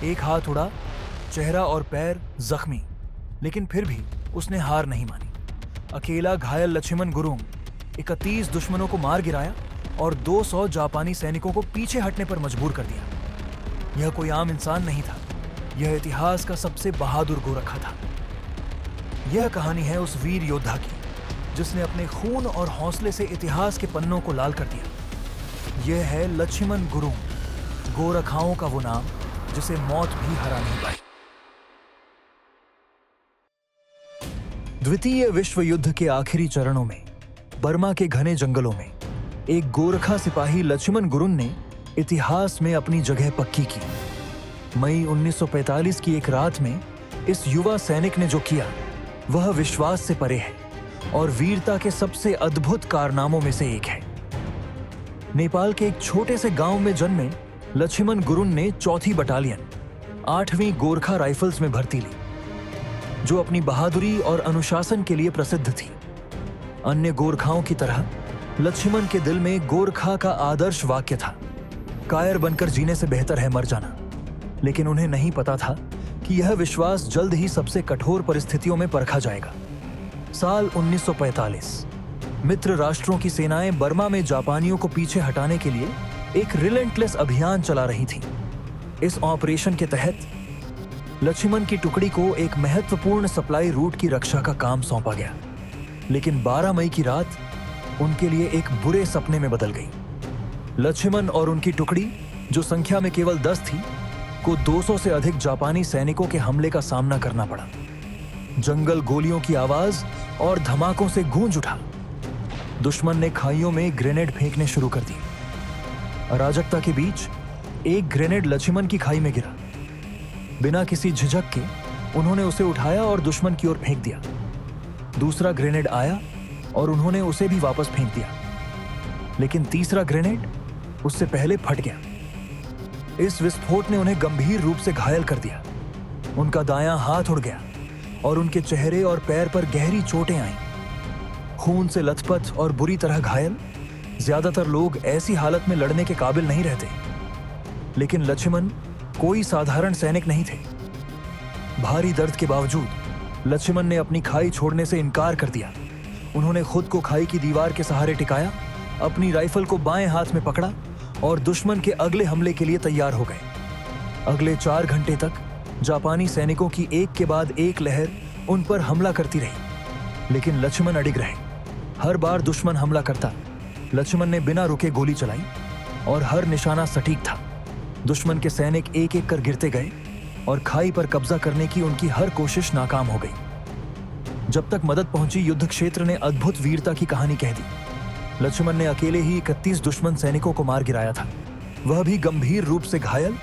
एक हाथ उड़ा, चेहरा और पैर जख्मी, लेकिन फिर भी उसने हार नहीं मानी। अकेला घायल लक्ष्मण गुरुंग 31 दुश्मनों को मार गिराया और 200 जापानी सैनिकों को पीछे हटने पर मजबूर कर दिया। यह कोई आम इंसान नहीं था, यह इतिहास का सबसे बहादुर गोरखा था। यह कहानी है उस वीर योद्धा की जिसने अपने खून और हौसले से इतिहास के पन्नों को लाल कर दिया। यह है लक्ष्मण गुरुंग, गोरखाओं का वो नाम जिसे मौत भी हरा नहीं पाई। द्वितीय विश्व युद्ध के आखिरी चरणों में बर्मा के घने जंगलों में एक गोरखा सिपाही लक्ष्मण गुरुंग ने इतिहास में अपनी जगह पक्की की। मई 1945 की एक रात में इस युवा सैनिक ने जो किया वह विश्वास से परे है और वीरता के सबसे अद्भुत कारनामों में से एक है। नेपाल के एक छोटे से गांव में जन्मे लक्ष्मण गुरुंग ने 4थी बटालियन 8वीं गोरखा राइफल्स में भर्ती ली, जो अपनी बहादुरी और अनुशासन के लिए प्रसिद्ध थी। अन्य गोरखाओं की तरह लक्ष्मण के दिल में गोरखा का आदर्श वाक्य था, कायर बनकर जीने से बेहतर है मर जाना। लेकिन उन्हें नहीं पता था कि यह विश्वास जल्द ही सबसे कठोर परिस्थितियों में परखा जाएगा। साल 1945 मित्र राष्ट्रों की सेनाएं बर्मा में जापानियों को पीछे हटाने के लिए एक रिलेंटलेस अभियान चला रही थीं। इस ऑपरेशन के तहत लक्ष्मण की टुकड़ी को एक महत्वपूर्ण सप्लाई रूट की रक्षा का काम सौंपा गया। लेकिन 12 मई की रात उनके लिए एक बुरे सपने में बदल गई। लक्ष्मण और उनकी टुकड़ी, जो संख्या में केवल 10 थी, को 200 से अधिक जापानी सैनिकों के हमले का सामना करना पड़ा। जंगल गोलियों की आवाज और धमाकों से गूंज उठा। दुश्मन ने खाइयों में ग्रेनेड फेंकने शुरू कर दिए। अराजकता के बीच एक ग्रेनेड लक्ष्मण की खाई में गिरा। बिना किसी झिझक के उन्होंने उसे उठाया और दुश्मन की ओर फेंक दिया। दूसरा ग्रेनेड आया और उन्होंने उसे भी वापस फेंक दिया, लेकिन तीसरा ग्रेनेड उससे पहले फट गया। इस विस्फोट ने उन्हें गंभीर रूप से घायल कर दिया। उनका दायां हाथ उड़ गया और उनके चेहरे और पैर पर गहरी चोटें आईं। खून से लथपथ और बुरी तरह घायल ज्यादातर लोग ऐसी हालत में लड़ने के काबिल नहीं रहते, लेकिन लक्ष्मण कोई साधारण सैनिक नहीं थे। भारी दर्द के बावजूद लक्ष्मण ने अपनी खाई छोड़ने से इनकार कर दिया। उन्होंने खुद को खाई की दीवार के सहारे टिकाया, अपनी राइफल को बाएं हाथ में पकड़ा और दुश्मन के अगले हमले के लिए तैयार हो गए। अगले 4 घंटे तक जापानी सैनिकों की एक के बाद एक लहर उन पर हमला करती रही, लेकिन लक्ष्मण अडिग रहे। हर बार दुश्मन हमला करता, लक्ष्मण ने बिना रुके गोली चलाई और हर निशाना सटीक था। दुश्मन के सैनिक एक एक कर गिरते गए और खाई पर कब्जा करने की उनकी हर कोशिश नाकाम हो गई। जब तक मदद पहुंची, युद्ध क्षेत्र ने अद्भुत वीरता की कहानी कह दी। लक्ष्मण ने अकेले ही 31 दुश्मन सैनिकों को मार गिराया था, वह भी गंभीर रूप से घायल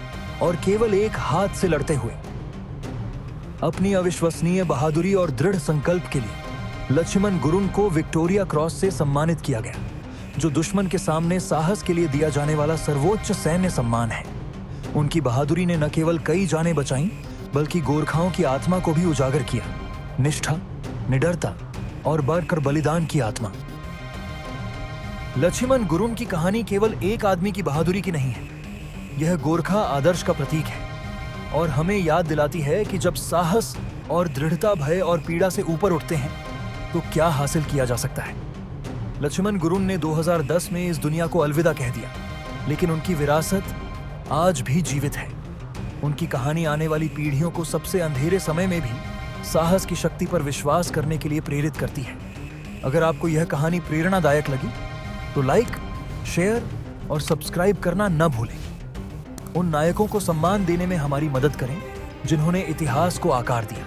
और केवल एक हाथ से लड़ते हुए। अपनी अविश्वसनीय बहादुरी और दृढ़ संकल्प के लिए लक्ष्मण गुरुंग को विक्टोरिया क्रॉस से सम्मानित किया गया, जो दुश्मन के सामने साहस के लिए दिया जाने वाला सर्वोच्च सैन्य सम्मान है। उनकी बहादुरी ने न केवल कई जानें बचाईं, बल्कि गोरखाओं की आत्मा को भी उजागर किया। निष्ठा, निडरता और बढ़कर बलिदान की आत्मा। लक्ष्मण गुरुंग की कहानी केवल एक आदमी की बहादुरी की नहीं है, यह गोरखा आदर्श का प्रतीक है और हमें याद दिलाती है कि जब साहस और दृढ़ता भय और पीड़ा से ऊपर उठते हैं तो क्या हासिल किया जा सकता है। लक्ष्मण गुरुंग ने 2010 में इस दुनिया को अलविदा कह दिया, लेकिन उनकी विरासत आज भी जीवित है। उनकी कहानी आने वाली पीढ़ियों को सबसे अंधेरे समय में भी साहस की शक्ति पर विश्वास करने के लिए प्रेरित करती है। अगर आपको यह कहानी प्रेरणादायक लगी तो लाइक, शेयर और सब्सक्राइब करना न भूलें। उन नायकों को सम्मान देने में हमारी मदद करें जिन्होंने इतिहास को आकार दिया।